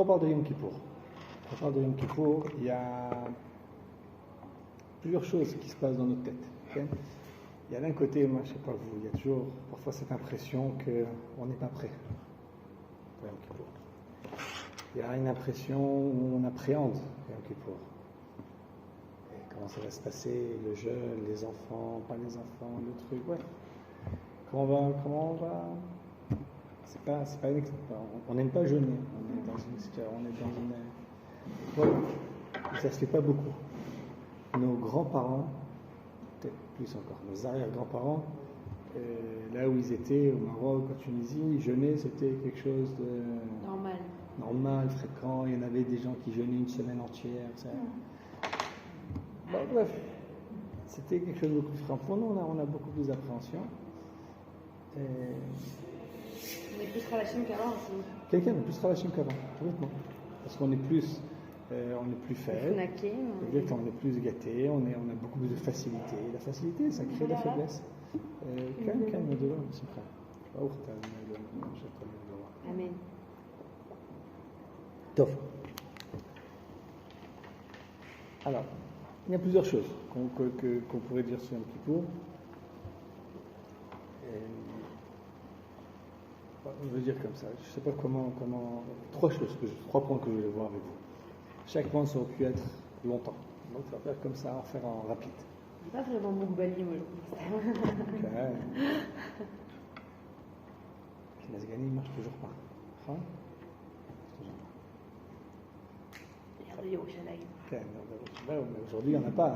Quand on parle de Yom Kippour, il y a plusieurs choses qui se passent dans notre tête. Okay? Il y a d'un côté, moi je ne sais pas vous, il y a toujours parfois cette impression qu'on n'est pas prêt pour Yom Kippour. Il y a une impression où on appréhende Yom Kippour. Et comment ça va se passer, le jeûne, les enfants, pas les enfants, le truc, ouais. Comment on va on n'aime pas jeûner, voilà, ça ne se fait pas beaucoup. Nos grands-parents, peut-être plus encore, nos arrière-grands-parents, là où ils étaient, au Maroc, en Tunisie, jeûner c'était quelque chose de normal, fréquent. Il y en avait des gens qui jeûnaient une semaine entière. Bon, bref, c'était quelque chose de beaucoup plus fréquent. Pour nous, on a beaucoup plus d'appréhension. On est plus Khalachim qu'avant aussi. Quelqu'un est plus Khalachim qu'avant, complètement. Parce qu'on est plus faible. Exactement, on est plus gâté, on a beaucoup plus de facilité. La facilité, ça crée de la faiblesse. Calme de l'eau, c'est prêt. Amen. Top. Alors, il y a plusieurs choses qu'on pourrait dire sur Yom Kippour. Je vais dire comme ça, je ne sais pas comment. Trois points que je vais voir avec vous. Chaque point, ça aurait pu être longtemps. Donc, ça va faire comme ça, en faire en rapide. Je n'ai pas vraiment Moukbali, moi, je trouve. Le Nasgani ne marche toujours pas. Hein? Regardez au Shalaï. Mais aujourd'hui, il n'y en a pas.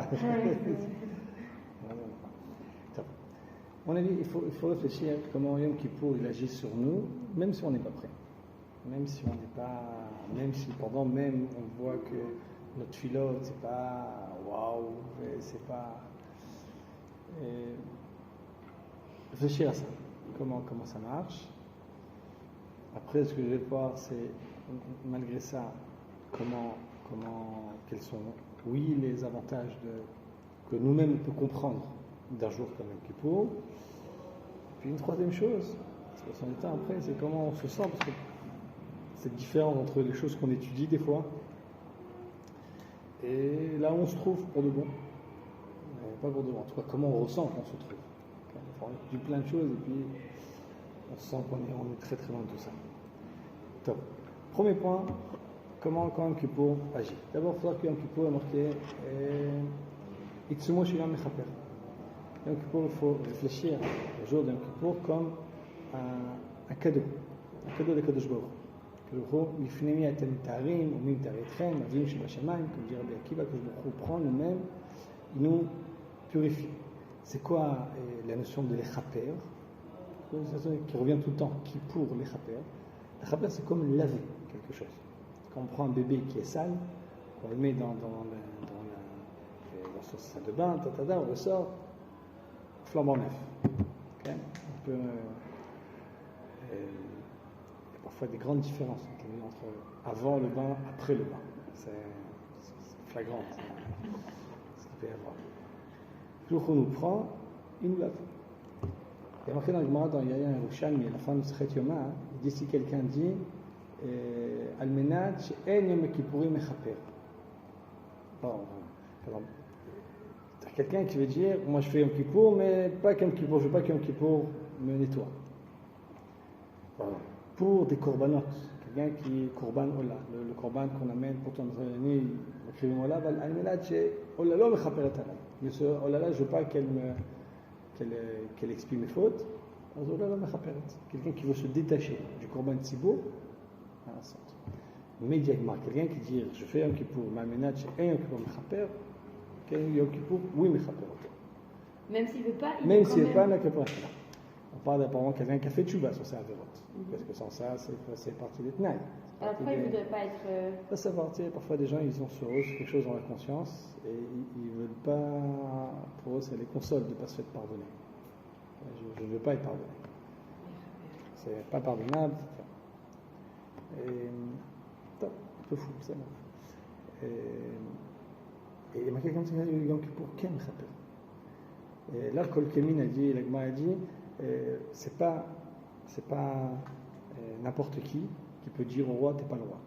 À mon avis, il faut réfléchir à comment Yom Kippour il agit sur nous, même si on n'est pas prêt. Même si pendant même on voit que notre philo, c'est pas waouh, c'est pas. Réfléchir à ça. Comment ça marche. Après, ce que je vais voir, c'est malgré ça, quels sont, oui, les avantages que nous-mêmes on peut comprendre d'un jour comme Yom Kippour. Puis une troisième chose, c'est son état après, c'est comment on se sent, parce que c'est différent entre les choses qu'on étudie des fois et là où on se trouve pour de bon. Mais pas pour de bon, en tout cas comment on ressent qu'on se trouve. On étudie plein de choses et puis on sent qu'on est très très loin de tout ça. Top. Premier point, comment Yom Kippour agit. D'abord, il faudra que Yom Kippour ait marqué Itsumo Shilam Mechaper. Yom Kippour, il faut réfléchir au jour de Yom Kippour comme un cadeau de Kadosh Baruch Hu. Lifnemi atem tarim, umim taretchem, avim shebashamayim, comme dit Rabbi Akiva, Kadosh Baruch Hu prend nous-mêmes, il nous purifie. C'est quoi la notion de l'échaper? Qui revient tout le temps, qui pour l'échaper. L'échaper, c'est comme laver quelque chose. Quand on prend un bébé qui est sale, on le met dans sa salle de bain, on ressort, flambant neuf. Okay? On peut, il y a parfois des grandes différences entre avant le bain, après le bain. C'est flagrant ce qu'il peut y avoir. Le jour qu'on nous prend, il nous lave. Il y a marqué dans le Gemara, dans Yaya Yerushalmi, à la fin de Sechet Yoma, il dit si quelqu'un dit Almenat she'en Yom Kippourim mechaper. Quelqu'un qui veut dire moi je fais Yom Kippour, mais pas Yom Kippour, je veux pas que Yom Kippour me nettoie. Pour des corbanotes, quelqu'un qui korban Ola, le korban qu'on amène pour ton année, le krivim Ola, Almenat she'Ola lo mechaper et alay. Mais ce Ola là, je veux pas qu'elle expie mes fautes. Quelqu'un qui veut se détacher du korban tzibour, immédiatement, quelqu'un qui dit je fais Yom Kippour, m'amenat she'en Yom Kippour mechaper, Yom Kippour, oui mechaper. Même s'il ne veut pas, même s'il ne veut pas, on parle d'apparemment quelqu'un qui a fait tchouba sur sa avérote. Parce que sans ça, c'est partie des tenailles. Alors pourquoi il ne voudrait pas être. Ça, c'est parti. Parfois, des gens, ils ont sur eux quelque chose dans la conscience et ils ne veulent pas. Pour eux, ça les console de ne pas se faire pardonner. Je ne veux pas être pardonné. C'est pas pardonnable. Et. Un peu fou, c'est bon. Et il y a quelqu'un qui dit Yom Kippour, Ken Chaper. Et là, Kol Kemin a dit, l'Agma a dit, c'est pas n'importe qui peut dire au roi, t'es pas le roi.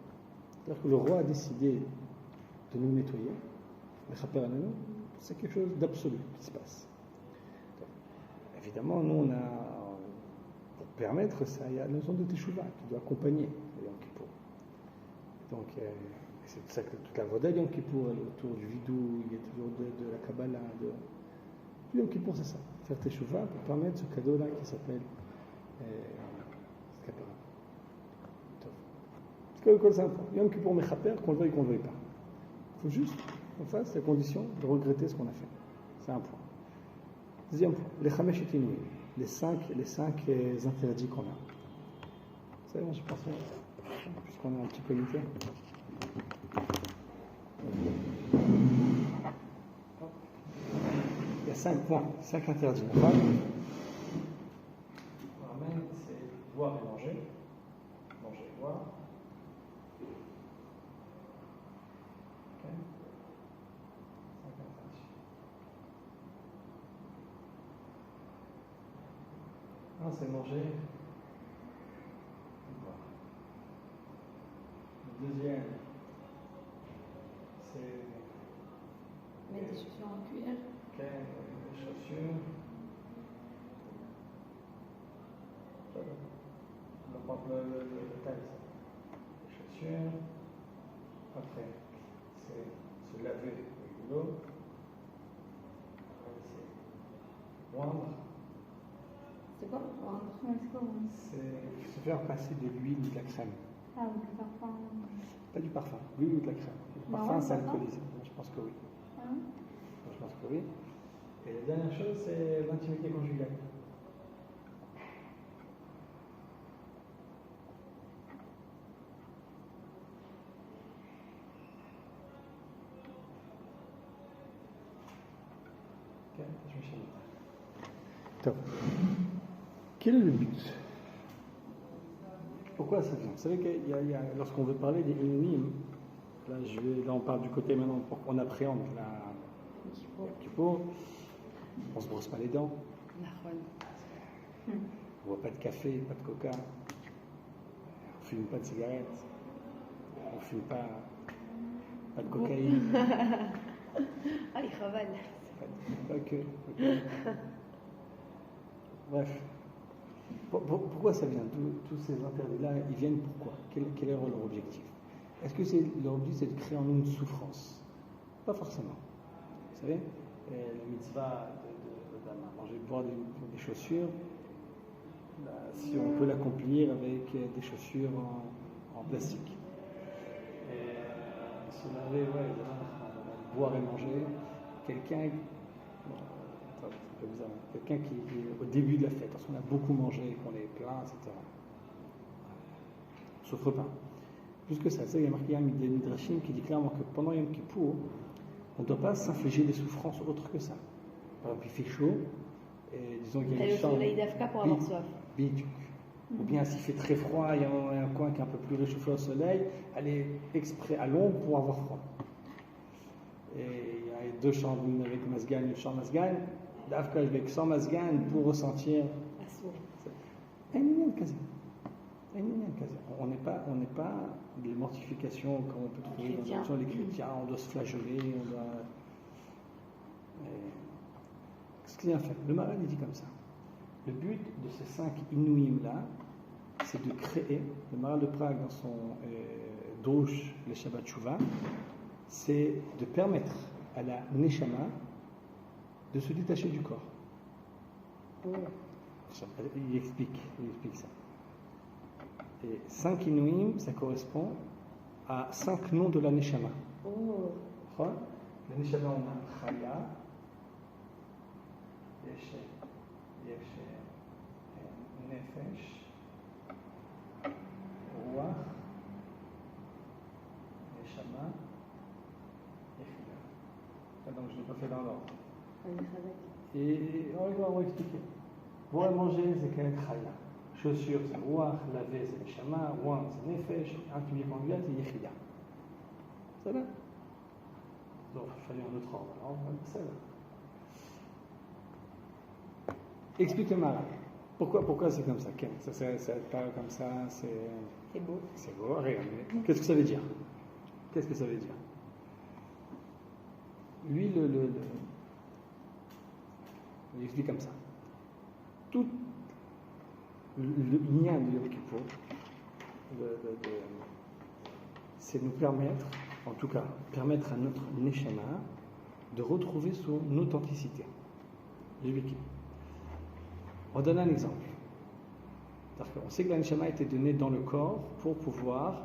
C'est-à-dire que le roi a décidé de nous nettoyer, c'est quelque chose d'absolu qui se passe. Donc, évidemment, nous, pour permettre ça, il y a la notion de Teshuvah qui doit accompagner le Yom Kippour. Donc, c'est pour ça que toute la Voda Yom Kippour, elle est autour du vidou, il y a toujours de la Kabbalah. Yom Kippour, c'est ça. Faire Teshuvah pour permettre ce cadeau-là qui s'appelle Kapara. C'est un point. Yom Kippour Mechaper, qu'on le veuille ou qu'on ne le veuille pas. Il faut juste qu'on fasse la condition de regretter ce qu'on a fait. C'est un point. Deuxième point, les Chamesh et Inouï, les cinq interdits qu'on a. Vous savez, moi je pense, puisqu'on a un petit comité. Il y a 5 points, 5 interdits. On ramène, c'est boire et manger. Manger et boire. Ok. 5 interdits. Un, c'est manger et boire. Le deuxième, c'est Mettre des chaussures en cuir. Ok, les chaussures. On va prendre le taille. Les chaussures. Après, c'est se laver avec de l'eau. Après, c'est moindre. C'est quoi? C'est se faire passer de l'huile ou de la crème. Ah, ou du parfum. Pas du parfum, l'huile ou de la crème. Le parfum, c'est alcoolisé. Je pense que oui. Je pense que oui. Et la dernière chose, c'est l'intimité conjugale. Ok, je me chante. Top. Quel est le but? Pourquoi ça vient? Vous savez qu'il y a lorsqu'on veut parler des Inouïm, là on parle du côté maintenant, pour qu'on appréhende la Kippour, on se brosse pas les dents, on boit pas de café, pas de coca, on fume pas de cigarettes, on fume pas de cocaïne. Ah, il travaille. Ok. Bref. Pourquoi ça vient? Tous ces interdits-là, ils viennent pourquoi? Quel est leur objectif? Est-ce que leur objectif, c'est de créer en nous une souffrance? Pas forcément. Vous savez, la mitzvah de manger, boire des chaussures, si on peut l'accomplir avec des chaussures en plastique. Et se laver, boire et manger, quelqu'un qui est au début de la fête, lorsqu'on a beaucoup mangé, qu'on est plein, etc. On ne souffre pas. Plus que ça, il y a marqué un Midrashim qui dit clairement que pendant Yom Kippour, on ne doit pas s'infliger des souffrances autres que ça. Par exemple, il fait chaud, et disons qu'il y a une chambre. Pour avoir soif. Ou bien s'il fait très froid, il y a un coin qui est un peu plus réchauffé au soleil, aller exprès à l'ombre pour avoir froid. Et il y a 2 chambres, une avec Masgan, une chambre Masgan. D'Afka avec sans Masgan pour ressentir. On n'est pas des mortifications comme on peut trouver dans les chrétiens, on doit se flageoler, on doit. Ce qu'il a fait, le Maral dit comme ça. Le but de ces 5 Inouïm là, c'est de créer, le Maral de Prague dans son Drush, le Shabbat Shuvah, c'est de permettre à la Neshama de se détacher du corps. Il explique ça. Et 5 Inouïm, ça correspond à 5 noms de la Neshama. La Neshama, on a Chaya, Yesh, Nefesh, Ruach, Neshama, Yechidah. Donc je ne l'ai pas fait dans l'ordre. Et on va expliquer. Boire et manger, c'est quel Chaya. Chaussures, c'est Ruach, laver, c'est Neshama, Ruach, c'est Nefesh, intimité conjugale, c'est Yechidah. Ça va? Donc il fallait un autre ordre. Alors, ça va. Explique le Maral. Pourquoi c'est comme ça? Ça parle comme ça, c'est beau. C'est beau, regarde. Qu'est-ce que ça veut dire? Qu'est-ce que ça veut dire? Lui, il explique comme ça. Tout le lien de Yom Kippour, c'est nous permettre, en tout cas, permettre à notre Neshama de retrouver son authenticité. On donne un exemple. On sait que la Neshama a été donnée dans le corps pour pouvoir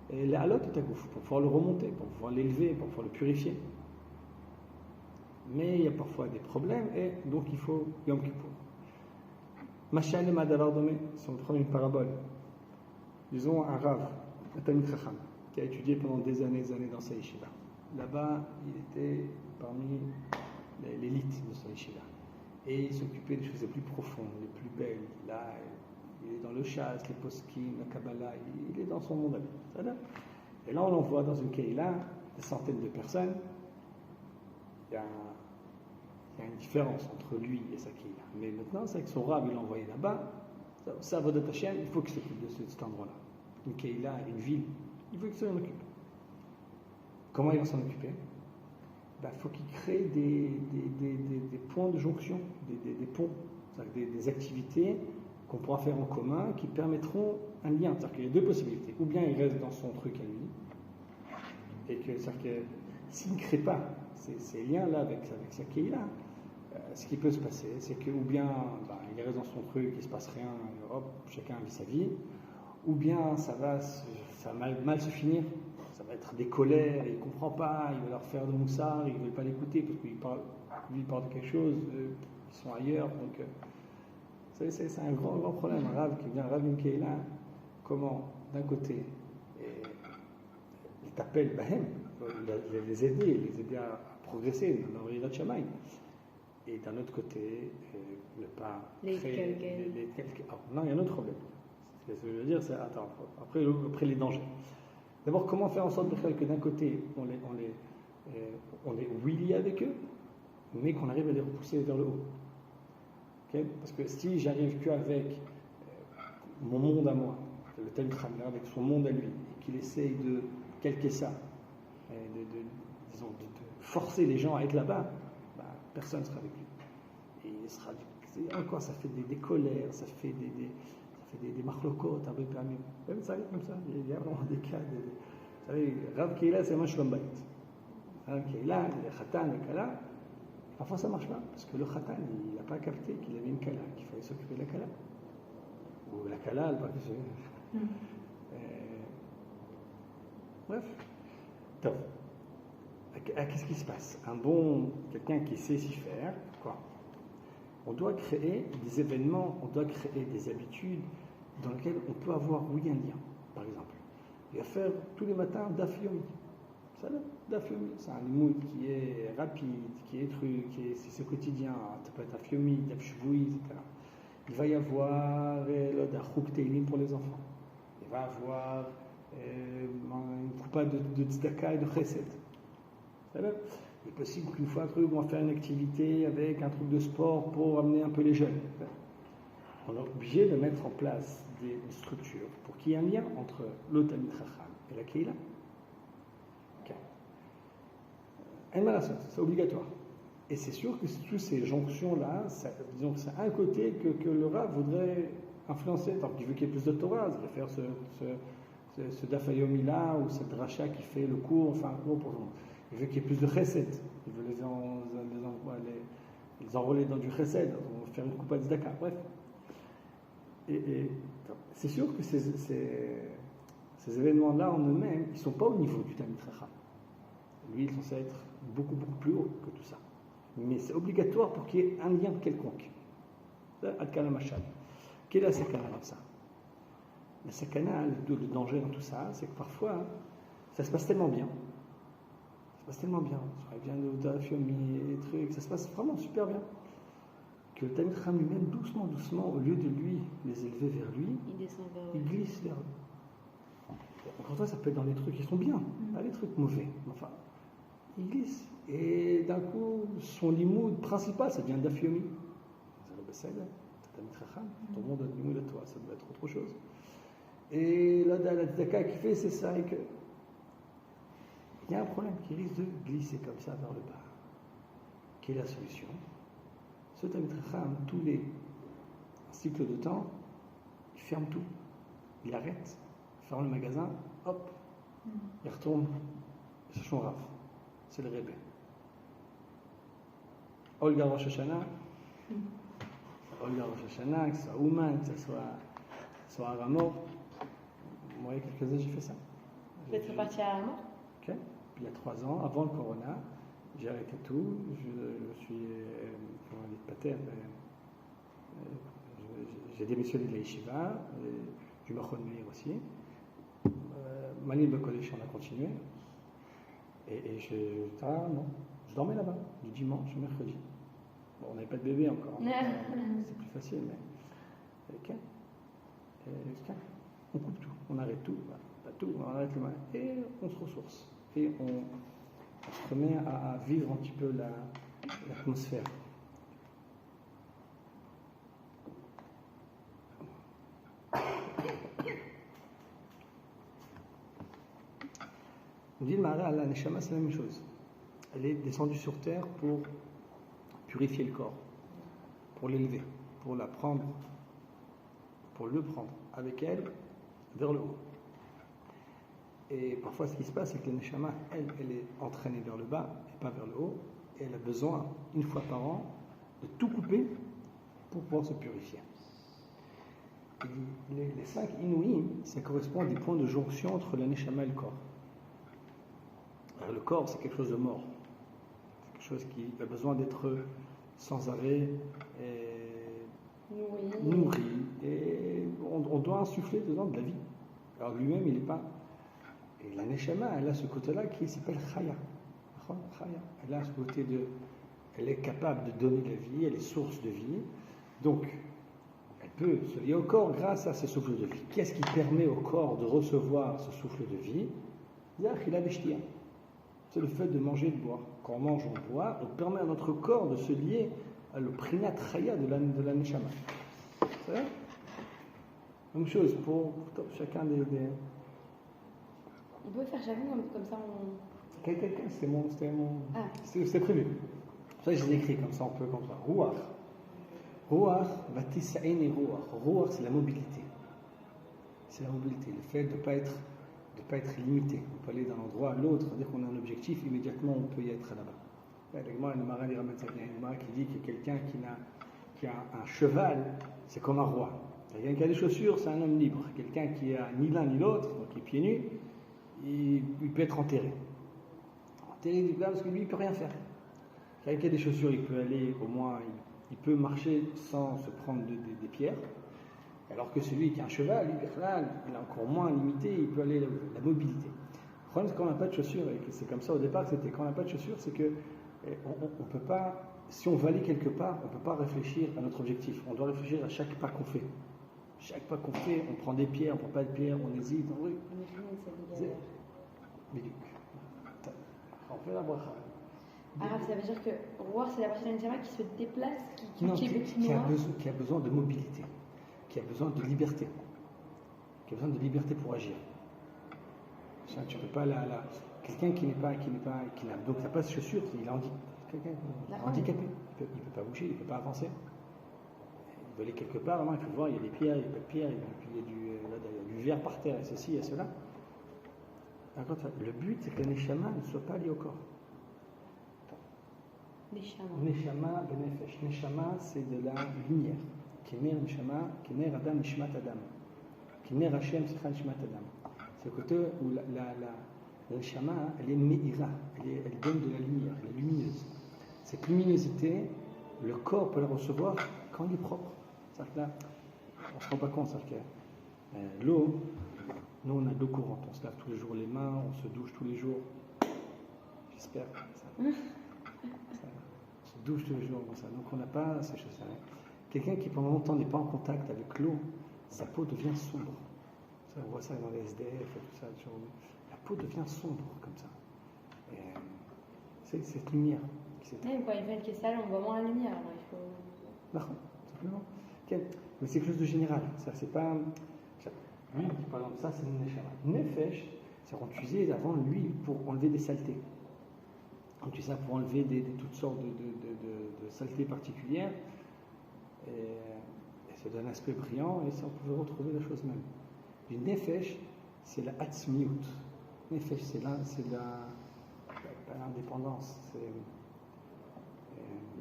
pour pouvoir le remonter, pour pouvoir l'élever, pour pouvoir le purifier. Mais il y a parfois des problèmes et donc il faut Yom Kippour. Machal et Madavar Domé, si on prend une parabole, disons un Rav, un Talmid Chacham, qui a étudié pendant des années dans sa yeshiva. Là-bas, il était parmi l'élite de sa yeshiva. Et il s'occupait des choses les plus profondes, les plus belles. Là, il est dans le chasse, les poskim, la Kabbalah, il est dans son monde à lui. Et là, on l'envoie dans une Keïla, des centaines de personnes. Il y a une différence entre lui et sa Keïla. Mais maintenant, c'est que son Rav, il l'a envoyé là-bas. Ça va de ta chaîne, il faut qu'il s'occupe de cet endroit-là. Une Keïla, une ville, il faut qu'il s'en occupe. Comment il va s'en occuper? Il faut qu'il crée des points de jonction, des ponts, des activités qu'on pourra faire en commun qui permettront un lien. C'est-à-dire qu'il y a deux possibilités. Ou bien il reste dans son truc à lui, et c'est-à-dire que s'il ne crée pas ces liens-là avec sa Keïla, ce qui peut se passer, c'est que ou bien il reste dans son truc, il ne se passe rien, hop, chacun vit sa vie, ou bien ça va mal se finir. Ça va être des colères, il ne comprend pas, il va leur faire de moussard, ils ne veulent pas l'écouter parce qu'il parle de quelque chose, ils sont ailleurs. Donc, c'est un grand problème. Un Rav qui vient, Rav Keïla, comment, d'un côté, il t'appelle Bahem, les aider à progresser dans leur Yirat Shamayim, et d'un autre côté, ne pas créer les non, il y a un autre problème. Ce que je veux dire, c'est après les dangers. D'abord, comment faire en sorte que d'un côté, on est willy avec eux, mais qu'on arrive à les repousser vers le haut. Okay? Parce que si j'arrive qu'avec mon monde à moi, le tel crâne, avec son monde à lui, et qu'il essaye de calquer ça, de forcer les gens à être là-bas, personne ne sera avec lui. Et il sera encore, ça fait des colères, ça fait des marlokot, même ça arrive comme ça. Il y a vraiment des cas. Vous savez, Rav Keïla, c'est un Shlom Bayit. Rav Keïla, le Khatan, le Kala, parfois ça ne marche pas, parce que le Khatan, il n'a pas capté qu'il avait une Kala, qu'il fallait s'occuper de la Kala. Ou la Kala, elle parle bref. Donc, qu'est-ce qui se passe? Quelqu'un qui sait s'y faire, quoi? On doit créer des événements, on doit créer des habitudes dans lesquelles on peut avoir, oui, un lien. Par exemple, il va faire tous les matins Daf Yomi. Daf Yomi, c'est un limoud qui est rapide, c'est quotidien. Ça peut être Daf Yomi, Daf Shvoui, etc. Il va y avoir le Dachouk Teilim pour les enfants. Il va y avoir une coupa de tzedaka et de chesed. Il est possible qu'une fois on va faire une activité avec un truc de sport pour amener un peu les jeunes. On est obligé de mettre en place des structures pour qu'il y ait un lien entre le Talmid Chacham et la Keïla. C'est obligatoire. Et c'est sûr que toutes ces jonctions-là, disons que c'est un côté que le Rav voudrait influencer. Donc il veut qu'il y ait plus de Torah, il veut faire ce Dafayomi-là ou cette Dracha qui fait le cours, enfin, il veut qu'il y ait plus de chesed. Il veut les enrôler dans du chesed, faire une coupa de tzedaka, bref. Et c'est sûr que ces événements-là en eux-mêmes, ils ne sont pas au niveau du Talmid Chacham. Lui, il est censé être beaucoup plus haut que tout ça. Mais c'est obligatoire pour qu'il y ait un lien quelconque. Adkana Machal. Quelle est la sakana dans ça? La sakana, le danger dans tout ça, c'est que parfois, ça se passe tellement bien. Ça se passe tellement bien. Ça vient de Daf Yomi et trucs, ça se passe vraiment super bien. Que le Talmid Chacham lui-même, doucement, au lieu de lui les élever vers lui, il glisse vers eux. Encore une fois, ça peut être dans des trucs qui sont bien, pas des trucs mauvais. Enfin, il glisse. Et d'un coup, son limoud principal, ça devient Daf Yomi. C'est le Bessel, c'est Talmid Chacham. Ton monde a limoud à toi, ça doit être autre chose. Et là, la tzedaka qu'il fait, c'est ça. Et que il y a un problème qui risque de glisser comme ça vers le bas. Quelle est la solution? Ce Talmid Chacham, tous les cycles de temps, il ferme tout. Il arrête, il ferme le magasin, hop, il retourne chez son Rav. C'est le Rebbe. Olga Rosh Hashanah, que ce soit Ouman, que ce soit Aramor. Moi, il y a quelques années, j'ai fait ça. Vous êtes reparti à Aramor? Ok. Puis il y a 3 ans, avant le Corona, j'ai arrêté tout. Je suis, comment on dit, pater. J'ai démissionné de la Yeshiva, du Machon Meir aussi. Malim Bekodesh, on a continué. Et je dormais là-bas, du dimanche au mercredi. Bon, on n'avait pas de bébé encore, c'est plus facile, mais. Ok. On coupe tout, on arrête tout, pas tout, on arrête le mal. Et on se ressource. Et on se remet à vivre un petit peu l'atmosphère. On dit le Maharal, la Neshama, c'est la même chose. Elle est descendue sur terre pour purifier le corps, pour l'élever, pour la prendre, pour le prendre avec elle vers le haut. Et parfois, ce qui se passe, c'est que la Neshama, elle est entraînée vers le bas et pas vers le haut. Et elle a besoin, une fois par an, de tout couper pour pouvoir se purifier. Et les 5 Inouïm, ça correspond à des points de jonction entre la Neshama et le corps. Alors, le corps, c'est quelque chose de mort. C'est quelque chose qui a besoin d'être sans arrêt nourri. Et on doit insuffler dedans de la vie. Alors lui-même, il n'est pas. Et la Neshama, elle a ce côté-là qui s'appelle Chaya. Elle a ce côté de. Elle est capable de donner de la vie, elle est source de vie. Donc, elle peut se lier au corps grâce à ce souffle de vie. Qu'est-ce qui permet au corps de recevoir ce souffle de vie? C'est le fait de manger et de boire. Quand on mange, on boit, on permet à notre corps de se lier à le prinat chaya de la Neshama. C'est vrai? Même chose pour chacun des. On peut faire chacun comme ça. Quelqu'un, c'était prévu. Ça, je l'ai écrit comme ça, on peut comme ça. Ruach. Ruach, vatisa'ini ruach. Ruach, c'est la mobilité. C'est la mobilité, le fait de ne pas être limité. On peut aller d'un endroit à l'autre, dès qu'on a un objectif, immédiatement on peut y être là-bas. Il y a une Mara qui dit que quelqu'un qui a un cheval, c'est comme un roi. Quelqu'un qui a des chaussures, c'est un homme libre. Quelqu'un qui a ni l'un ni l'autre, donc il est pieds nus, il peut être enterré. Enterré du plat parce que lui, il ne peut rien faire. Quelqu'un qui a des chaussures, il peut aller, au moins, il peut marcher sans se prendre des pierres. Alors que celui qui a un cheval, lui, il est encore moins limité, il peut aller la mobilité. Le problème, c'est qu'on n'a pas de chaussures, et c'est comme ça au départ, c'était quand on n'a pas de chaussures, c'est que on peut pas, si on va aller quelque part, on ne peut pas réfléchir à notre objectif. On doit réfléchir à chaque pas qu'on fait. Chaque pas qu'on fait, on prend des pierres, on ne prend pas de pierres, on hésite, on fait la bracha. Arabe, ça veut dire que Roar, c'est la partie de l'Indiama qui se déplace, qui a besoin de mobilité, qui a besoin de liberté, qui a besoin de liberté pour agir. Ça, tu peux pas quelqu'un qui n'a pas de chaussures, il est handicapé, il peut pas bouger, il peut pas avancer. Il veut aller quelque part, il faut voir, il y a des pierres, il n'y a pas de pierres, il y a du verre par terre, et ceci et cela. Le but, c'est que le Neshama ne soit pas lié au corps. Neshama, benefesh. Neshama, c'est de la lumière. Kener Neshama, Kener Adam, Nishmat Adam. Kener Hashem, Sikha Nishmat Adam. C'est le côté où la Neshama, elle est meira, elle donne de la lumière, elle est lumineuse. Cette luminosité, le corps peut la recevoir quand il est propre. C'est-à-dire que là, on ne se rend pas compte, c'est-à-dire que l'eau, nous on a de l'eau courante, on se lave tous les jours les mains, on se douche tous les jours. J'espère que ça. On se douche tous les jours comme ça. Donc on n'a pas ces choses-là. Quelqu'un qui pendant longtemps n'est pas en contact avec l'eau, sa peau devient sombre. Ça, on voit ça dans les SDF et tout ça. La peau devient sombre comme ça. Et, c'est cette lumière. Quand il fait une qui est sale, on voit moins la lumière. Alors il faut. D'accord, simplement. Mais c'est quelque chose de général. Ça, c'est pas. Lui, par exemple, ça, c'est une neshama. Nefesh, On utilisait avant l'huile pour enlever des saletés. On utilisait ça pour enlever toutes sortes de saletés particulières. Et ça donne un aspect brillant, et ça, on pouvait retrouver la chose même. Du nefesh, c'est la atzmiut. Nefesh, c'est l'indépendance.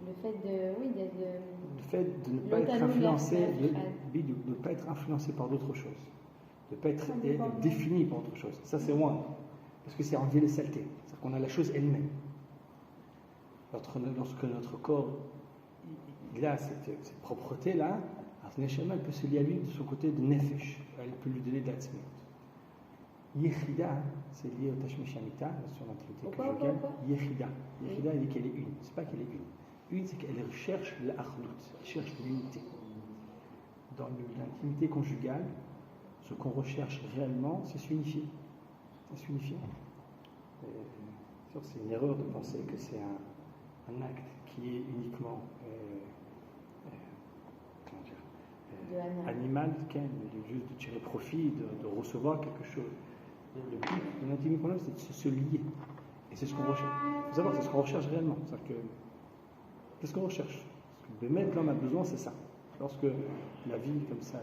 Le fait de, oui, le fait de ne pas être influencé, de ne pas être influencé par d'autres choses, de ne pas être défini par autre chose. Ça, c'est moi, parce que c'est enlever les saletés. C'est-à-dire qu'on a la chose elle-même. Lorsque notre corps il a cette propreté-là, Neshama, elle peut se lier à lui de son côté de nefesh. Elle peut lui donner de l'atzmiut. Yechida, c'est lié au Tashmish Amita, sur l'intimité conjugale. Yechida. Yechida, il dit qu'elle est une. C'est pas qu'elle est une. Une, c'est qu'elle recherche l'achdout, elle cherche l'unité. Dans l'intimité conjugale, ce qu'on recherche réellement, c'est s'unifier. C'est s'unifier. C'est une erreur de penser que c'est un acte qui est uniquement animal, juste de tirer profit, de recevoir quelque chose. Le but de l'intimité conjugale, c'est de se lier. Et c'est ce qu'on recherche. Il faut savoir, c'est ce qu'on recherche réellement. C'est-à-dire que qu'est-ce qu'on recherche? Ce que l'homme a besoin, c'est ça. Lorsque la vie, comme ça,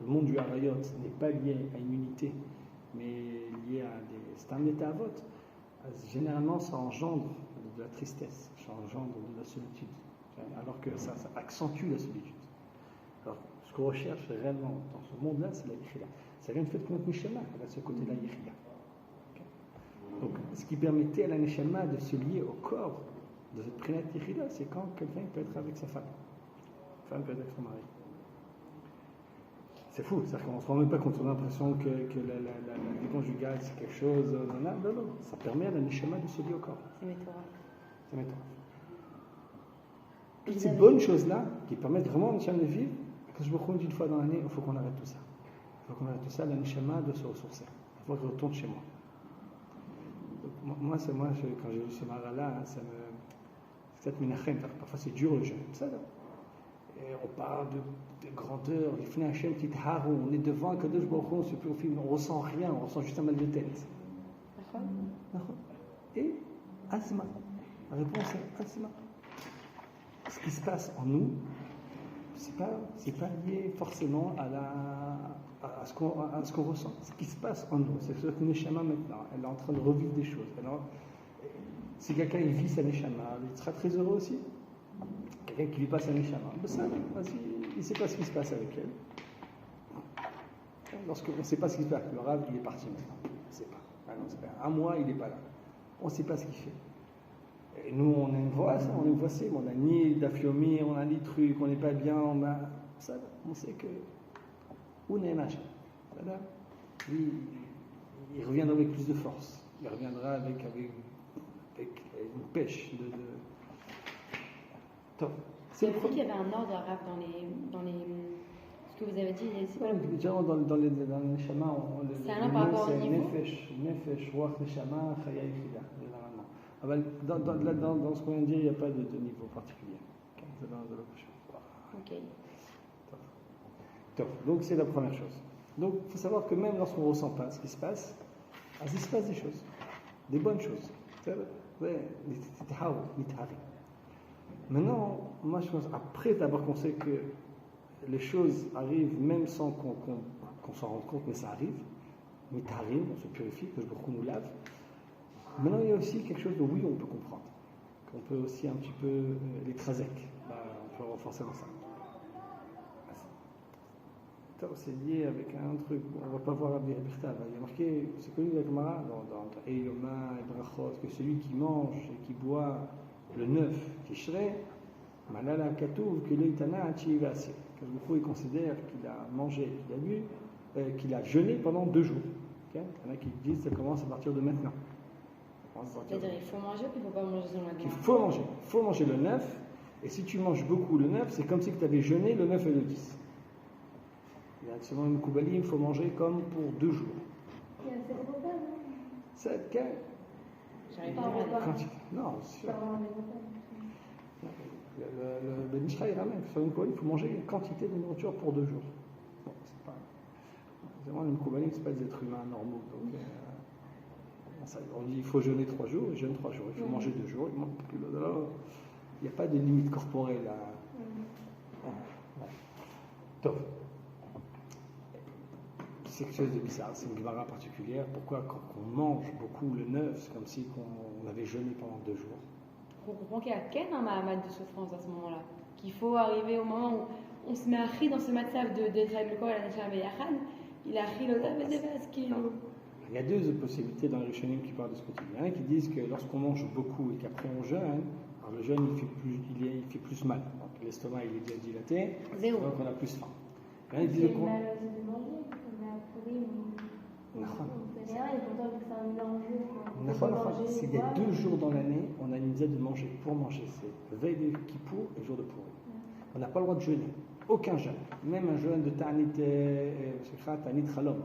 le monde du harayot n'est pas lié à une unité, mais lié à c'est un état à vote, généralement ça engendre de la tristesse, ça engendre de la solitude, alors que ça accentue la solitude. Alors, ce qu'on recherche réellement dans ce monde-là, c'est la yichida. Ça vient du fait que notre neshama, elle a ce côté-là yichida. Donc, ce qui permettait à la neshama de se lier au corps de cette prénate yichida, c'est quand quelqu'un peut être avec sa femme. La femme peut être avec son mari. C'est fou, c'est-à-dire qu'on ne se rend même pas compte, on a l'impression que la vie conjugale c'est quelque chose. Non, ça permet à la neshama de se lier au corps. C'est méthode. C'est méthode. Toutes ces bonnes choses-là qui permettent vraiment à la neshama de vivre, quand je me rends une fois dans l'année, il faut qu'on arrête tout ça. Il faut qu'on arrête tout ça, la neshama doit se ressourcer. Il faut que je retourne chez moi. Donc, moi, quand j'ai lu ce mara-là, ça me. C'est peut-être minachem, parfois c'est dur le jeûne. Ça, là. Et on parle de grandeur, on est devant un Kadosh Baruch Hu, on ne ressent rien, on ressent juste un mal de tête. Et Asma. La réponse est Asma. Ce qui se passe en nous, c'est pas lié forcément à ce qu'on ressent. Ce qui se passe en nous, c'est ce que Neshama maintenant, elle est en train de revivre des choses. Si quelqu'un il vit sa Neshama, il sera très heureux aussi. Quelqu'un qui ne vit pas sa Neshama, il ne sait pas ce qui se passe avec elle. Lorsqu'on ne sait pas ce qui se passe, le Rav il est parti maintenant. On ne sait pas. Un mois il n'est pas là. On ne sait pas ce qu'il fait. Et nous on aime voir ça, on aime voir ça, on a ni d'afiomi, on a ni trucs, on n'est pas bien, on sait que où n'est Hachem. Lui, il reviendra avec plus de force. Il reviendra avec une pêche de... C'est vrai qu'il y avait un ordre arabe dans les ce que vous avez dit. C'est quoi déjà dans les neshama, c'est un ordre par rapport au niveau. Nefesh, ruach, neshama, chaya yichida, généralement. Dans ce qu'on vient de dire, il n'y a pas de niveau particulier. Ok. Donc c'est la première chose. Donc il faut savoir que même lorsqu'on ne ressent pas ce qui se passe, il se passe des choses, des bonnes choses. Maintenant, moi je pense, après d'abord qu'on sait que les choses arrivent même sans qu'on s'en rende compte, mais ça arrive, mitarim, on se purifie, que beaucoup nous lave. Maintenant il y a aussi quelque chose de oui, on peut comprendre, qu'on peut aussi un petit peu les trazek, on peut renforcer dans ça. C'est lié avec un truc, on ne va pas voir la Birtav. Il y a marqué, c'est connu avec Mara, dans Eyoma et Brachot, que celui qui mange et qui boit le neuf, qui serait, Malala Katouv, que l'Eitana Achivasi. Que beaucoup considèrent qu'il a mangé, qu'il a bu, qu'il a jeûné pendant 2 jours. Okay? Il y en a qui disent que ça commence à partir de maintenant. C'est-à-dire qu'il faut manger ou qu'il ne faut pas manger dans la Il faut manger le 9, et si tu manges beaucoup le 9, c'est comme si tu avais jeûné le 9 et le 10. Selon une Koubalim, il faut manger comme pour 2 jours. Il y a 7 repas, non 7 quels J'arrive pas à repas. Non, c'est sûr. Le Nishra, il ramène. Selon une Koubalim, il faut manger une quantité de nourriture pour 2 jours. Bon, c'est pas. Vraiment, une Koubalim, ce pas des êtres humains normaux. Donc, On dit il faut jeûner 3 jours, il jeûne 3 jours. Il faut manger 2 jours, il manque plus de là. Il n'y a pas de limite corporelle là. Top. C'est quelque chose de bizarre, c'est une Gemara particulière. Pourquoi quand on mange beaucoup le 9, c'est comme si on avait jeûné pendant 2 jours. On comprend qu'il y a Ken un Mahamad de souffrance à ce moment-là. Qu'il faut arriver au moment où on se met à rire dans ce matzav de Israël le Kohen, il a ri l'odave et il y a 2 possibilités dans les Rishonim qui parlent de ce que tu dis. Il y en a qui disent que lorsqu'on mange beaucoup et qu'après on jeûne, alors le jeûne il fait plus mal. Donc l'estomac il est bien dilaté, donc on a plus faim. Il y en a qui disent qu'on. Il y a 2 jours dans l'année, on a une misère de manger. Pour manger, c'est veille de Kippour et jour de Pourim. On n'a pas le droit de jeûner. Aucun jeûne. Même un jeûne de Ta'anit Chalom.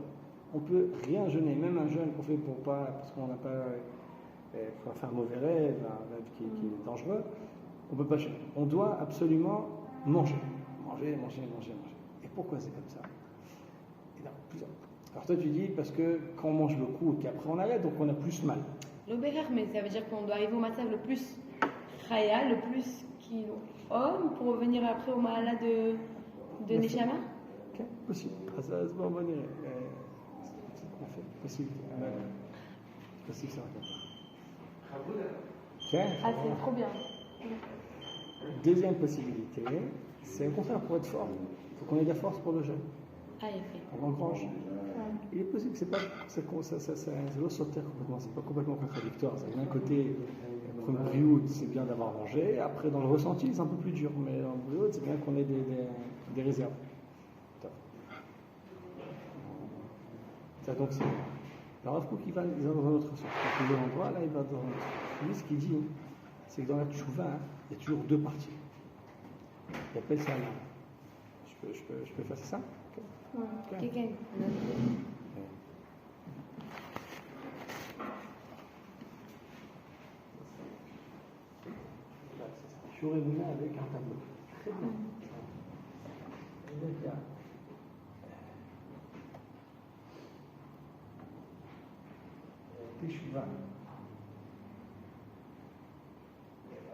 On ne peut rien jeûner. Même un jeûne qu'on fait parce qu'on n'a pas fait un mauvais rêve, un rêve qui est dangereux, on ne peut pas jeûner. On doit absolument manger. Manger. Et pourquoi c'est comme ça? Alors toi tu dis parce que quand on mange beaucoup et qu'après on arrête, donc on a plus mal. L'obérer, mais ça veut dire qu'on doit arriver au matzav le plus chaya, le plus homme, pour revenir après au mahala de Neshama. Ok, possible. Ça va se voir venir. Possible. Possible, ça va comme ça. Ok. Ah, c'est trop bien. Deuxième possibilité, c'est au contraire pour être fort. Il faut qu'on ait de la force pour le jeûne. Ah, il fait. On engrange. Il est possible que ça doit sortir complètement, c'est pas complètement contradictoire. D'un côté, pour le brioud, c'est bien d'avoir mangé, après dans le ressenti, c'est un peu plus dur, mais dans le brioud, c'est bien qu'on ait des réserves. Ça, donc, c'est. Alors, Rav Kook, il va dans un autre sens. Quand il est endroit, là, il va dans un autre sens. Lui, ce qu'il dit, c'est que dans la tchouva, il y a toujours 2 parties. Il appelle ça là. Je peux faire ça? Quelqu'un. J'aurais venu avec un tableau. Très bien. Il y a Teshuvah.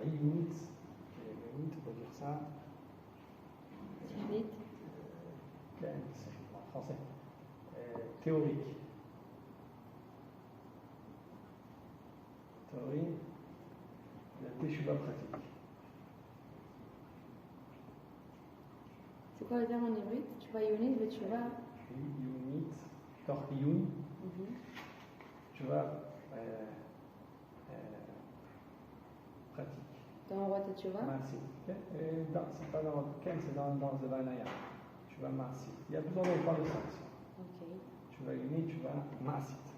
Limite, on va dire ça. En français. Théorique. Théorie. La Teshuvah pratique. C'est quoi le terme en hébreu? Tu vois Yunit, mais tu vois. Yunit, Torhiyun. Tu vois, pratique. Dans le roi tu vois? Merci. C'est pas dans c'est dans Zevanaya. Tu vas Marsit. Il y a besoin d'en parler de ça aussi. Ok. Tu vas Yunit, tu vas Marsit.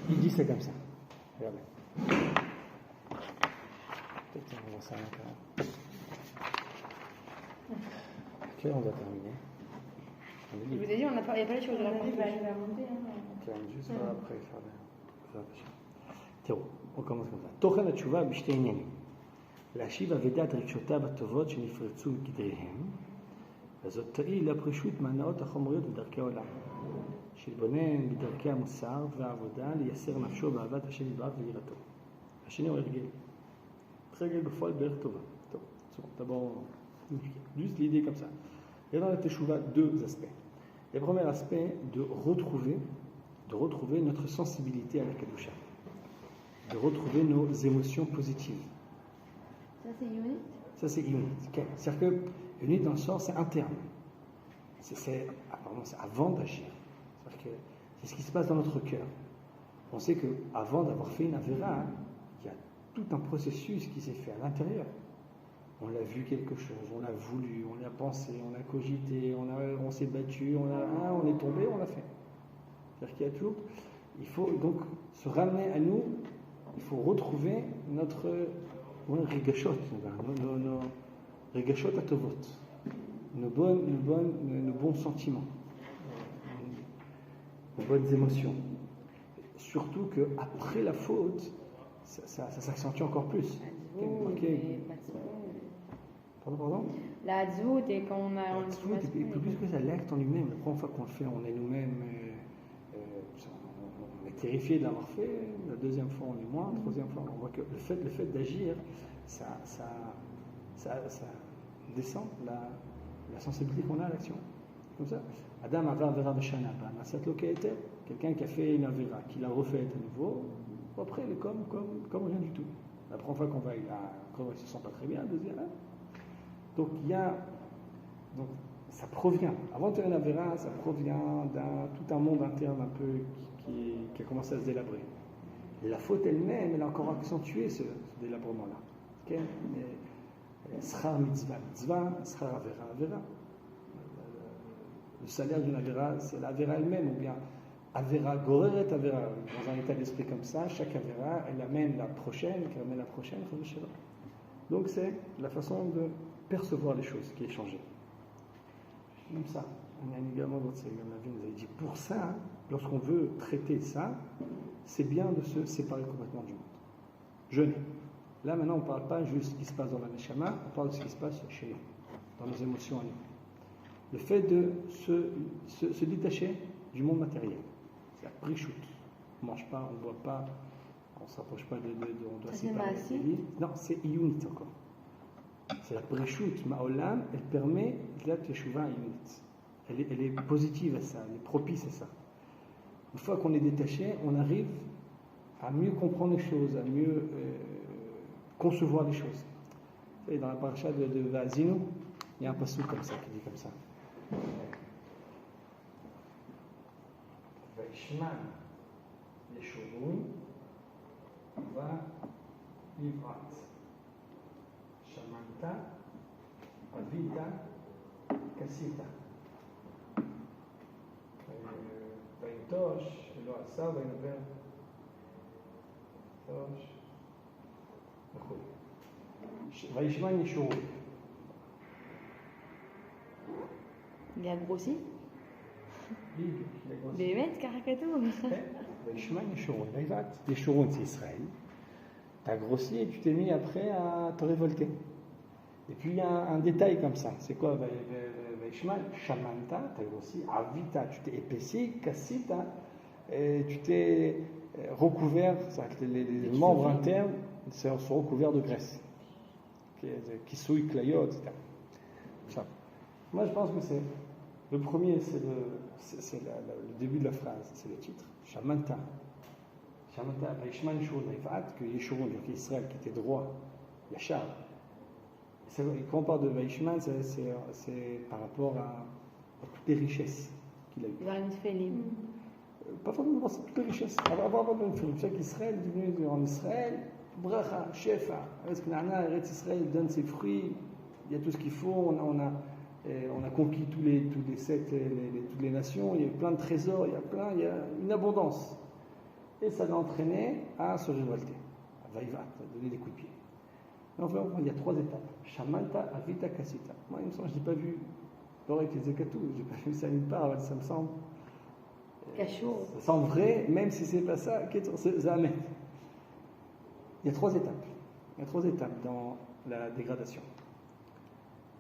Il dit c'est comme ça. Regardez. Peut-être qu'on va s'arrêter là. Ok, on va terminer. Je vous ai dit, il n'y a pas les choses de la vie, il va monter. Ok, juste après faire des. תראו, הוא כמה זה כזה. תוכן התשובה בשתי עניינים. להשיב אבדה את רגשותיו הטובות שנפרצו מגדריהם, וזאת תועיל לפרישות מהנאות החומריות ודרכי העולם. שיתבונן בדרכי המוסר והעבודה, לייסר נפשו באהבת השם יתברך ויראתו. השני הוא הרגל. הרגל בפועל בערך טובה. טוב, d'abord, juste l'idée comme ça. Il y a dans la teshuva 2 aspects. Le premier aspect, de retrouver notre sensibilité à la kedusha. De retrouver nos émotions positives. Ça, c'est unit? Ça, c'est unit. C'est-à-dire que unit, dans le sens, c'est interne. C'est avant d'agir. C'est-à-dire que c'est ce qui se passe dans notre cœur. On sait qu'avant d'avoir fait une avéra, il y a tout un processus qui s'est fait à l'intérieur. On a vu quelque chose, on l'a voulu, on l'a pensé, on a cogité, on s'est battu, on est tombé, on l'a fait. C'est-à-dire qu'il y a toujours... Il faut donc se ramener à nous. Il faut retrouver notre regashot, nos regashot atovot, nos bons sentiments, nos bonnes émotions. Surtout qu'après la faute, ça s'accentue encore plus. Pardon? La tzvout, et quand on a... Et plus que ça, l'acte en lui-même, la première fois qu'on le fait, on est nous-mêmes... terrifié de l'avoir fait, la deuxième fois on est moins, la troisième fois on voit que le fait d'agir, ça descend la sensibilité qu'on a à l'action. Comme ça. Adam avait Avera Beshana, quelqu'un qui a fait une Avera, qui l'a refait à nouveau, après il est comme rien du tout. La première fois qu'on va, il ne se sent pas très bien, la deuxième. Donc ça provient, avant de faire une Avera, ça provient d'un tout un monde interne un peu qui a commencé à se délabrer. Et la faute elle-même, elle a encore accentué ce délabrement-là. Okay? Schar mitzvah, mitzvah, schar Avera, Avera. Le salaire d'une Avera, c'est l'Avera elle-même, ou bien Avera, Goreret Avera. Dans un état d'esprit comme ça, chaque Avera, elle amène la prochaine, qui amène la prochaine, donc c'est la façon de percevoir les choses qui est changée. Comme ça, on a un également d'autres nous a dit, pour ça, lorsqu'on veut traiter ça, c'est bien de se séparer complètement du monde. Jeûner. Là maintenant, on ne parle pas juste de ce qui se passe dans la Neshama, on parle de ce qui se passe chez nous, dans nos émotions à nous. Le fait de se détacher du monde matériel. C'est la prichout. On ne mange pas, on ne boit pas, on ne s'approche pas on doit séparer. Non, c'est iyunit encore. C'est la prichout ma'olam, elle permet de la teshuva iyunit. Elle est positive à ça, elle est propice à ça. Une fois qu'on est détaché, on arrive à mieux comprendre les choses, à mieux concevoir les choses. Vous savez, dans la paracha de Vazinu, il y a un passage comme ça qui dit comme ça. Vaishman Yeshurun va livrat Shamanta Avita Kasita Vaitosh Elo Asa Vainover Tosh Vaishman Yeshurun. Il a grossi. באמת, ככה כתוב. Vaishman Yeshurun. Yeshurun, c'est Israël. Tu as grossi et tu t'es mis après à te révolter. Et puis il y a un détail comme ça. C'est quoi Vaishman? Shamanta, tu as grossi. Avita, tu t'es épaissi. Kasita, tu t'es recouvert. Les membres internes sont recouverts de graisse. Kisui, Klayot, etc. Ça. Moi, je pense que c'est le premier, c'est le début de la phrase, c'est le titre. Shamanta. Shamanta, Vaishman Yeshurun, que Yeshurun, donc Israël, qui était droit, Yachar. Quand on parle de Vaishman, c'est par rapport à toutes les richesses qu'il a eues. Vers une féline. Pas forcément penser à toutes les richesses. Avoir une féline. Vous savez qu'Israël est devenu en Israël, Bracha, Shefa, avec Knana, Eretz Israël donne ses fruits, il y a tout ce qu'il faut, on a conquis toutes les nations, il y a plein de trésors, il y a une abondance. Et ça l'a entraîné à se révolter, à vaïvat, à donner des coups de pied. Enfin, il y a 3 étapes. Shamanta, Avita, Kasita. Moi, il me semble, je n'ai pas vu l'oreille qui Zekatou, je n'ai pas vu ça nulle part, ça me semble. Cachot. Ça semble vrai, même si ce n'est pas ça, c'est Zamet. Il y a 3 étapes. Il y a 3 étapes dans la dégradation.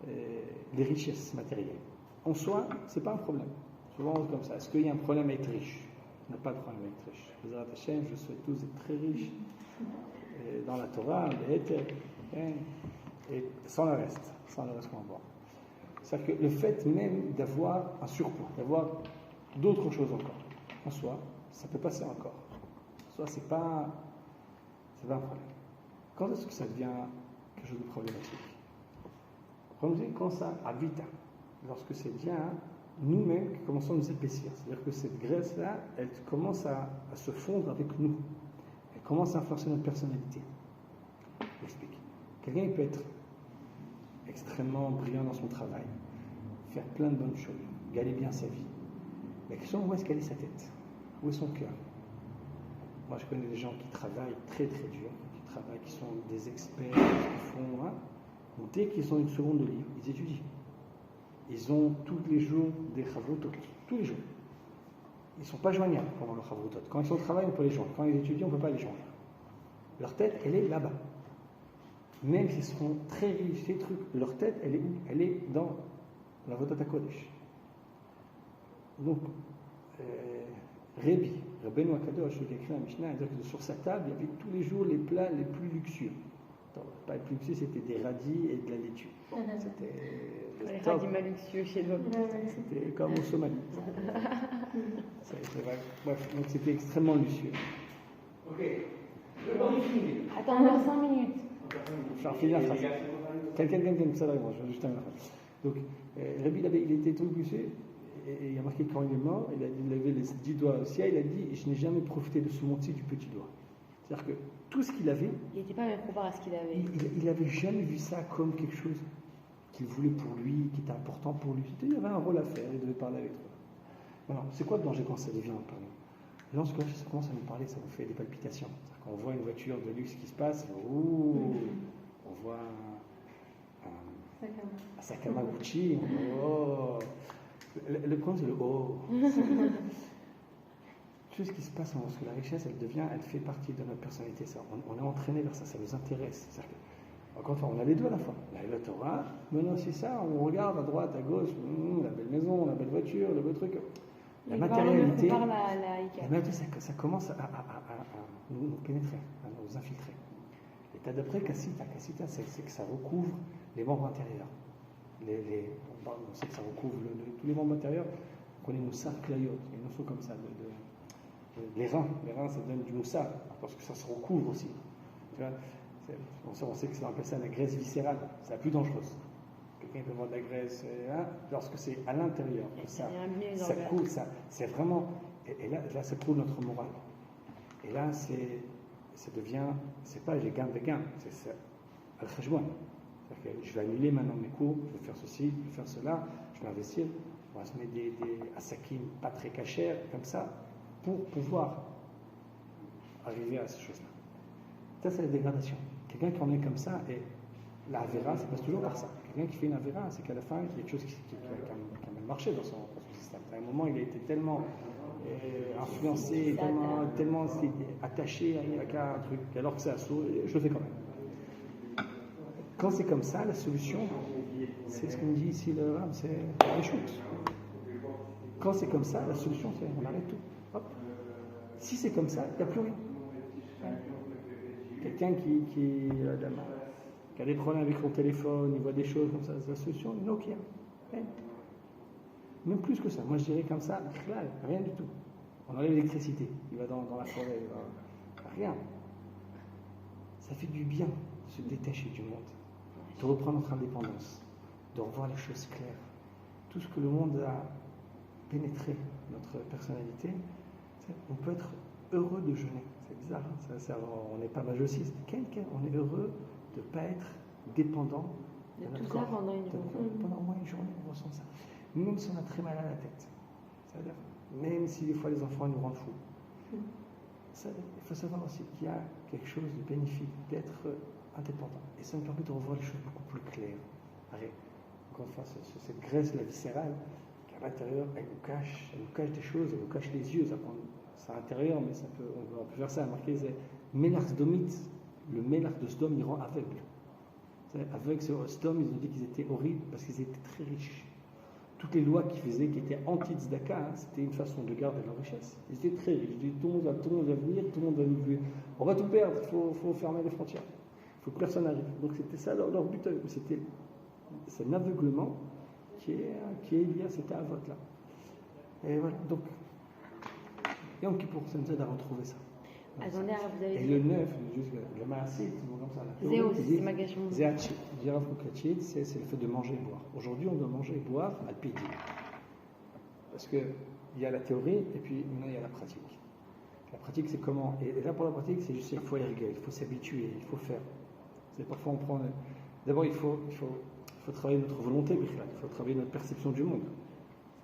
Les richesses matérielles. En soi, ce n'est pas un problème. Souvent, on dit comme ça. Est-ce qu'il y a un problème à être riche? Il n'y a pas de problème à être riche. Bezrat Hashem, je souhaite tous être très riches. Dans la Torah, et sans le reste qu'on va voir. C'est-à-dire que le fait même d'avoir un surplus, d'avoir d'autres choses encore, en soi, ça peut passer encore. En soi, c'est pas un problème. Quand est-ce que ça devient quelque chose de problématique? Quand ça habite, lorsque c'est bien nous-mêmes qui commençons à nous épaissir, c'est-à-dire que cette graisse-là, elle commence à se fondre avec nous, elle commence à influencer notre personnalité. J'explique. Quelqu'un il peut être extrêmement brillant dans son travail, faire plein de bonnes choses, gagner bien sa vie. La question, où est-ce qu'elle est sa tête? Où est son cœur? Moi, je connais des gens qui travaillent très très dur, qui sont des experts, qui font... Dès qu'ils ont une seconde de libre, ils étudient. Ils ont tous les jours des chavrutot, tous les jours. Ils ne sont pas joignables pendant le chavrutot. Quand ils sont au travail, on peut les joindre. Quand ils étudient, on ne peut pas les joindre. Leur tête, elle est là-bas. Même s'ils sont très riches, ces trucs, leur tête, elle est où? Elle est dans la Vodat HaKodesh. Donc, Rébi, Rabbeinu Akadosh, qui a écrit la Mishnah, dire que sur sa table, il y avait tous les jours les plats les plus luxueux. Attends, pas les plus luxueux, c'était des radis et de la laitue. C'était Les radis mal luxueux chez nous. C'était comme au Somalie. Bref, donc c'était extrêmement luxueux. Ok. Attends, encore 5 minutes. Je vais finir la phrase. Quelqu'un, ça d'arriver, je vais juste terminer la phrase. Donc, Rabbi, il était tout luxueux, et il a marqué quand il est mort, il avait les 10 doigts au ciel, il a dit je n'ai jamais profité de ce montier du petit doigt. C'est-à-dire que tout ce qu'il avait, il n'était pas même comparé à ce qu'il avait. Il n'avait jamais vu ça comme quelque chose qu'il voulait pour lui, qui était important pour lui. Il y avait un rôle à faire, il devait parler avec toi. Alors, c'est quoi le danger quand ça devient un peu? Lorsque ça commence à nous parler, ça nous fait des palpitations. Quand on voit une voiture de luxe qui se passe, on voit un sac à main Gucci, oh. Le problème, c'est le oh. Tout ce qui se passe lorsque la richesse, elle fait partie de notre personnalité. Ça. On est entraîné vers ça, ça nous intéresse. Quand on a les deux à la fois. On a la Torah, maintenant c'est ça, on regarde à droite, à gauche, la belle maison, la belle voiture, le beau truc. La matérialité, ça commence à nous pénétrer, à nous infiltrer. L'état d'après, Kassita, c'est que ça recouvre les membres intérieurs. On sait que ça recouvre tous les membres intérieurs. On connaît Moussar Klayot, il y a une notion comme ça. Les reins, ça donne du Moussar, parce que ça se recouvre aussi. Tu vois, on sait que ça appelle ça la graisse viscérale, c'est la plus dangereuse. Quelqu'un peut avoir de la graisse, lorsque c'est à l'intérieur, ça coule, c'est vraiment. Et là, ça coule notre morale. Et là, ça devient, c'est pas les gains, c'est al-khajwan. C'est-à-dire que je vais annuler maintenant mes cours, je vais faire ceci, je vais faire cela, je vais investir, on va se mettre des asakim pas très cachers, comme ça, pour pouvoir arriver à ces choses-là. Ça, c'est la dégradation. Quelqu'un qui en est comme ça, et la Avera, ça passe toujours par ça. Quelqu'un qui fait une Avera, c'est qu'à la fin, il y a quelque chose qui a mal marché dans son système. À un moment, il a été tellement influencé, tellement attaché à un truc, alors que c'est assaut, je le fais quand même. Quand c'est comme ça, la solution, c'est ce qu'on dit ici, le Ram, c'est la chute. Quand c'est comme ça, la solution, c'est on arrête tout. Hop. Si c'est comme ça, il n'y a plus rien. Quelqu'un qui a des problèmes avec son téléphone, il voit des choses comme ça, la solution, Nokia. Même plus que ça. Moi, je dirais comme ça, rien du tout. On enlève l'électricité. Il va dans la forêt, rien. Ça fait du bien de se détacher du monde, de reprendre notre indépendance, de revoir les choses claires. Tout ce que le monde a pénétré notre personnalité, on peut être heureux de jeûner. C'est bizarre, hein, on n'est pas majossiste. On est heureux de ne pas être dépendant de notre corps. Pendant une journée. Pendant au moins une journée, on ressent ça. Même si on a très mal à la tête. C'est-à-dire, même si des fois les enfants nous rendent fous. Il faut savoir aussi qu'il y a quelque chose de bénéfique d'être indépendant. Et ça nous permet de revoir les choses beaucoup plus claires. Encore une fois, cette graisse, la viscérale, qui à l'intérieur, elle nous cache des choses, elle nous cache les yeux. C'est à l'intérieur, mais on peut faire ça. Marqué, c'est Mélarch Domit. Le Mélarch de Sodome, il rend aveugle. Avec Sodome, ils ont dit qu'ils étaient horribles parce qu'ils étaient très riches. Toutes les lois qu'ils faisaient, qui étaient anti-tzedaka, c'était une façon de garder leur richesse. Ils étaient très riches. Tout le monde va venir, tout le monde va nous tuer. On va tout perdre, il faut fermer les frontières. Il faut que personne n'arrive. Donc c'était ça leur but. C'est un aveuglement qui est lié à cet avot-là. Et voilà, donc, Yom Kippour, ça nous aide à retrouver ça. Attendez, vous avez et le 9, le Maasit, comme ça. C'est ma question. C'est le fait de manger et boire. Aujourd'hui, on doit manger et boire à pidi. Parce qu'il y a la théorie et puis maintenant il y a la pratique. La pratique, c'est comment? Et là, pour la pratique, c'est juste il faut erguer, il faut s'habituer, il faut faire. Parfois, on prend. D'abord, il faut travailler notre volonté, il faut travailler notre perception du monde.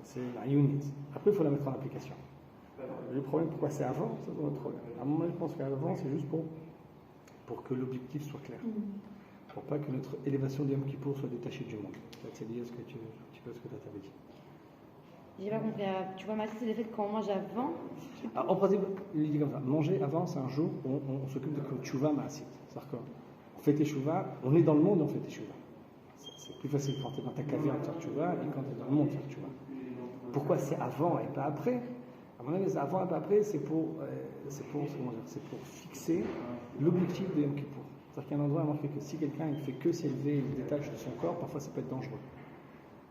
C'est la unit. Après, il faut la mettre en application. Le problème, pourquoi c'est avant, c'est notre problème. À un moment, je pense qu'avant, c'est juste pour que l'objectif soit clair. Pour pas que notre élévation de Yom Kippour soit détachée du monde. C'est lié à ce que tu avais dit. J'ai pas compris. Tu vois, c'est le fait qu'on mange avant. En principe, il dit comme ça. Manger avant, c'est un jour où on s'occupe de Tchouva Maasit. C'est-à-dire qu'on fait Tchouva, on est dans le monde, on fait Tchouva. C'est plus facile quand tu es dans ta caverne, faire Tchouva, et quand tu es dans le monde, faire Tchouva. Pourquoi c'est avant et pas après? mon avis, avant et après, c'est pour fixer l'objectif de Yom Kippour. C'est-à-dire qu'il y a un endroit marqué que si quelqu'un ne fait que s'élever, il détache de son corps, parfois ça peut être dangereux.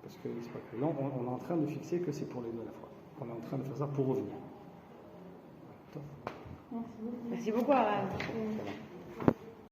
Parce que c'est pas que là, on est en train de fixer que c'est pour les deux à la fois. On est en train de faire ça pour revenir. Merci beaucoup, Arabe. Voilà.